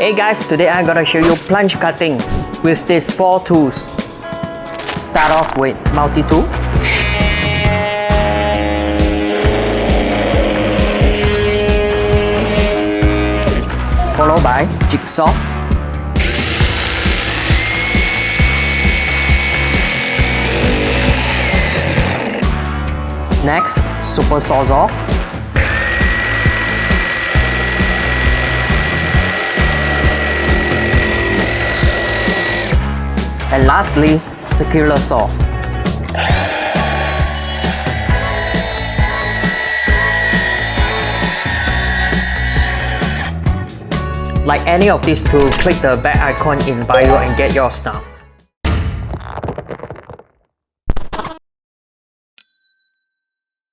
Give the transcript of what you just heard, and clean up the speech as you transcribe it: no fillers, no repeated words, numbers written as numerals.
Hey guys, today I'm gonna show you plunge cutting with these 4 tools. Start off with multi tool. Followed by jigsaw. Next, super sawzall. And lastly, circular saw. Like any of these two, click the back icon in bio and get yours now.